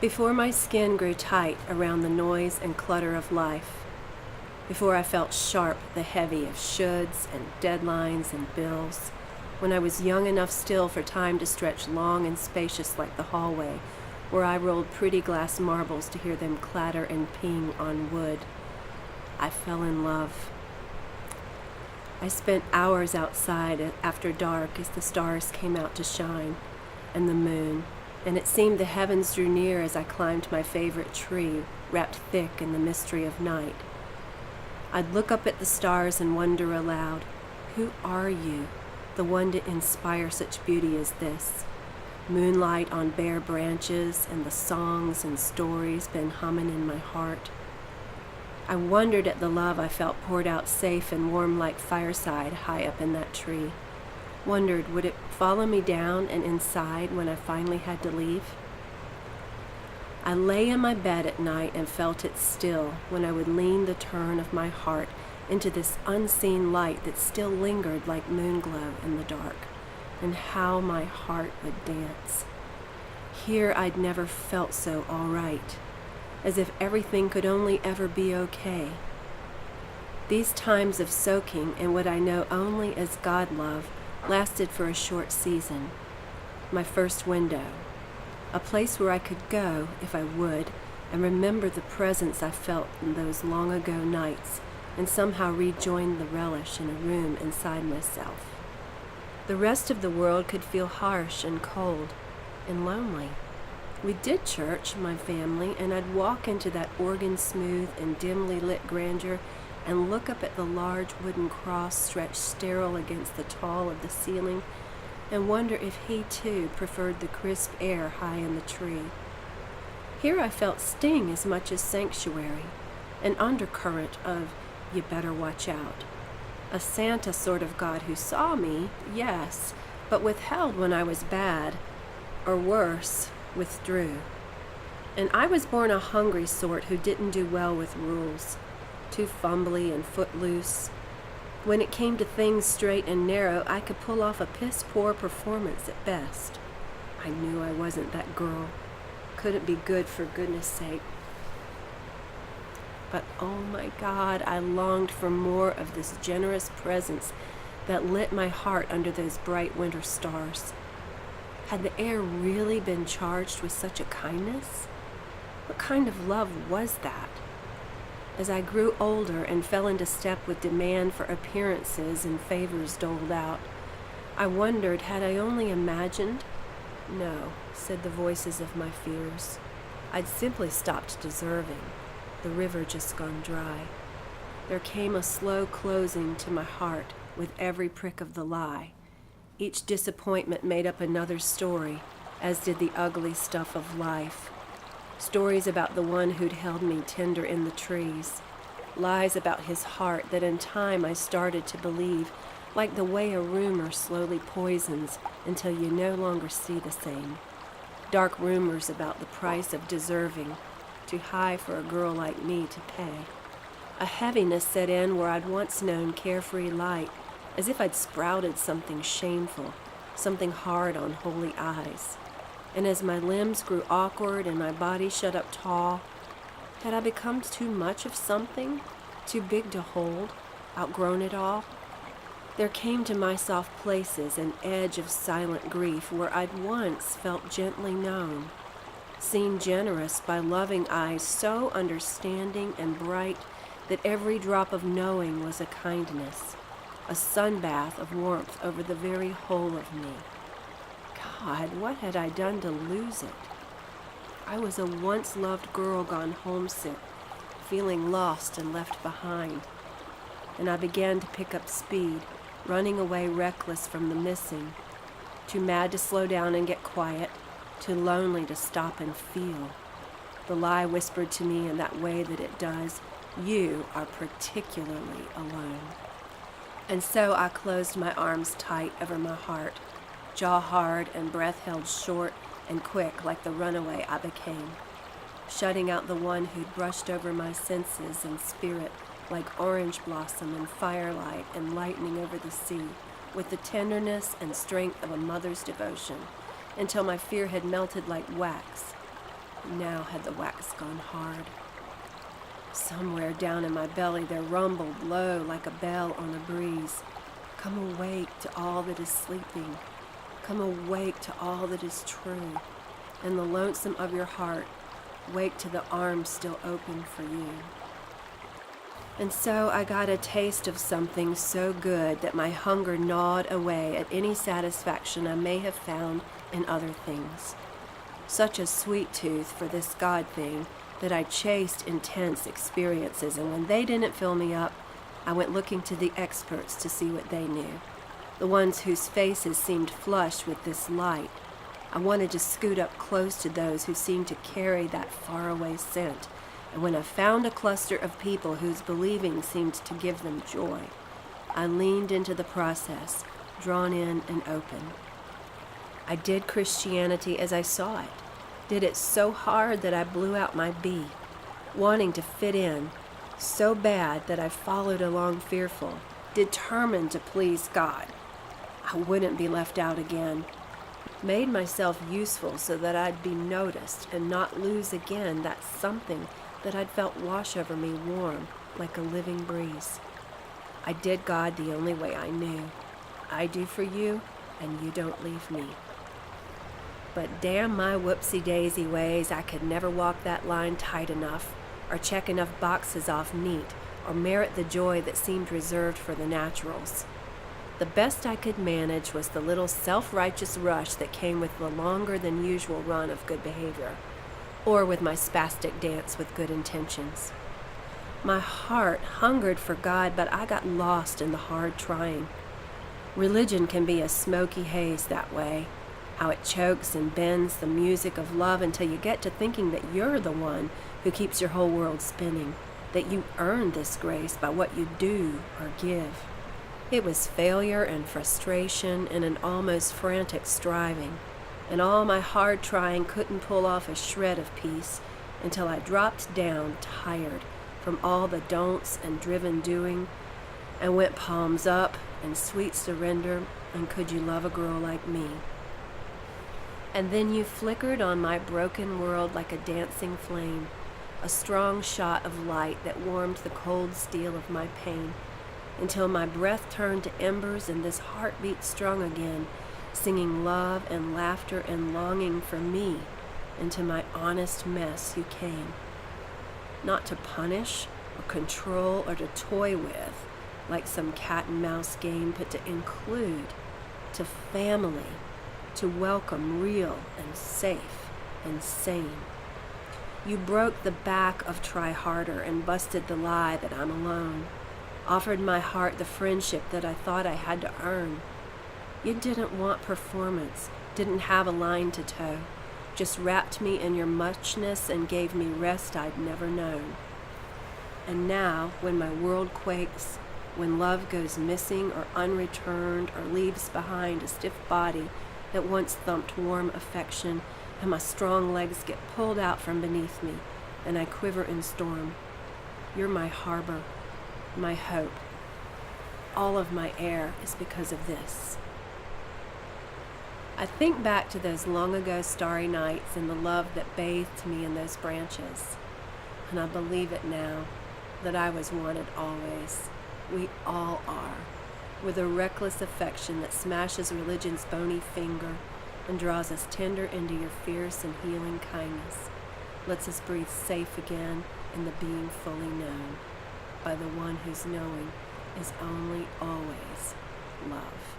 Before my skin grew tight around the noise and clutter of life, before I felt sharp the heavy of shoulds and deadlines and bills, when I was young enough still for time to stretch long and spacious like the hallway, where I rolled pretty glass marbles to hear them clatter and ping on wood, I fell in love. I spent hours outside after dark as the stars came out to shine, and the moon, and it seemed the heavens drew near as I climbed my favorite tree, wrapped thick in the mystery of night. I'd look up at the stars and wonder aloud, who are you, the one to inspire such beauty as this? Moonlight on bare branches and the songs and stories been humming in my heart. I wondered at the love I felt poured out safe and warm like fireside high up in that tree. Wondered, would it follow me down and inside when I finally had to leave? I lay in my bed at night and felt it still when I would lean the turn of my heart into this unseen light that still lingered like moonglow in the dark, and how my heart would dance. Here I'd never felt so all right, as if everything could only ever be okay. These times of soaking in what I know only as God love lasted for a short season. My first window, a place where I could go if I would and remember the presence I felt in those long ago nights and somehow rejoin the relish in a room inside myself. The rest of the world could feel harsh and cold and lonely. We did church, my family, and I'd walk into that organ-smooth and dimly lit grandeur and look up at the large wooden cross stretched sterile against the tall of the ceiling and wonder if he too preferred the crisp air high in the tree. Here I felt sting as much as sanctuary, an undercurrent of you better watch out. A Santa sort of God who saw me, yes, but withheld when I was bad, or worse, withdrew. And I was born a hungry sort who didn't do well with rules, too fumbly and footloose. When it came to things straight and narrow, I could pull off a piss-poor performance at best. I knew I wasn't that girl. Couldn't be good for goodness sake. But oh my God, I longed for more of this generous presence that lit my heart under those bright winter stars. Had the air really been charged with such a kindness? What kind of love was that? As I grew older and fell into step with demand for appearances and favors doled out, I wondered, had I only imagined? No, said the voices of my fears. I'd simply stopped deserving. The river just gone dry. There came a slow closing to my heart with every prick of the lie. Each disappointment made up another story, as did the ugly stuff of life. Stories about the one who'd held me tender in the trees. Lies about his heart that in time I started to believe, like the way a rumor slowly poisons until you no longer see the same. Dark rumors about the price of deserving, too high for a girl like me to pay. A heaviness set in where I'd once known carefree light, as if I'd sprouted something shameful, something hard on holy eyes. And as my limbs grew awkward and my body shut up tall, had I become too much of something, too big to hold, outgrown it all? There came to my soft places an edge of silent grief where I'd once felt gently known, seen generous by loving eyes so understanding and bright that every drop of knowing was a kindness, a sunbath of warmth over the very whole of me. God, what had I done to lose it? I was a once-loved girl gone homesick, feeling lost and left behind. And I began to pick up speed, running away reckless from the missing, too mad to slow down and get quiet, too lonely to stop and feel. The lie whispered to me in that way that it does, you are particularly alone. And so I closed my arms tight over my heart, jaw hard and breath held short and quick like the runaway I became, shutting out the one who'd brushed over my senses and spirit like orange blossom and firelight and lightning over the sea, with the tenderness and strength of a mother's devotion, until my fear had melted like wax. Now had the wax gone hard. Somewhere down in my belly there rumbled low like a bell on a breeze. Come awake to all that is sleeping. Come awake to all that is true. In the lonesome of your heart, wake to the arms still open for you. And so I got a taste of something so good that my hunger gnawed away at any satisfaction I may have found in other things. Such a sweet tooth for this God thing that I chased intense experiences, and when they didn't fill me up, I went looking to the experts to see what they knew, the ones whose faces seemed flushed with this light. I wanted to scoot up close to those who seemed to carry that faraway scent, and when I found a cluster of people whose believing seemed to give them joy, I leaned into the process, drawn in and open. I did Christianity as I saw it, did it so hard that I blew out my bee, wanting to fit in, so bad that I followed along fearful, determined to please God. I wouldn't be left out again. Made myself useful so that I'd be noticed and not lose again that something that I'd felt wash over me warm like a living breeze. I did God the only way I knew. I do for you, and you don't leave me. But damn my whoopsie-daisy ways, I could never walk that line tight enough, or check enough boxes off neat, or merit the joy that seemed reserved for the naturals. The best I could manage was the little self-righteous rush that came with the longer than usual run of good behavior, or with my spastic dance with good intentions. My heart hungered for God, but I got lost in the hard trying. Religion can be a smoky haze that way, how it chokes and bends the music of love until you get to thinking that you're the one who keeps your whole world spinning, that you earn this grace by what you do or give. It was failure and frustration and an almost frantic striving, and all my hard trying couldn't pull off a shred of peace until I dropped down tired from all the don'ts and driven doing and went palms up and sweet surrender and could you love a girl like me. And then you flickered on my broken world like a dancing flame, a strong shot of light that warmed the cold steel of my pain, until my breath turned to embers and this heart beat strong again, singing love and laughter and longing for me. Into my honest mess you came, not to punish or control or to toy with, like some cat and mouse game, but to include, to family, to welcome real and safe and sane. You broke the back of try harder and busted the lie that I'm alone, offered my heart the friendship that I thought I had to earn. You didn't want performance, didn't have a line to toe, just wrapped me in your muchness and gave me rest I'd never known. And now, when my world quakes, when love goes missing or unreturned or leaves behind a stiff body that once thumped warm affection, and my strong legs get pulled out from beneath me, and I quiver in storm, you're my harbor, my hope. All of my air is because of this. I think back to those long ago starry nights and the love that bathed me in those branches, and I believe it now, that I was wanted always. We all are, with a reckless affection that smashes religion's bony finger and draws us tender into your fierce and healing kindness, lets us breathe safe again in the being fully known by the one whose knowing is only always love.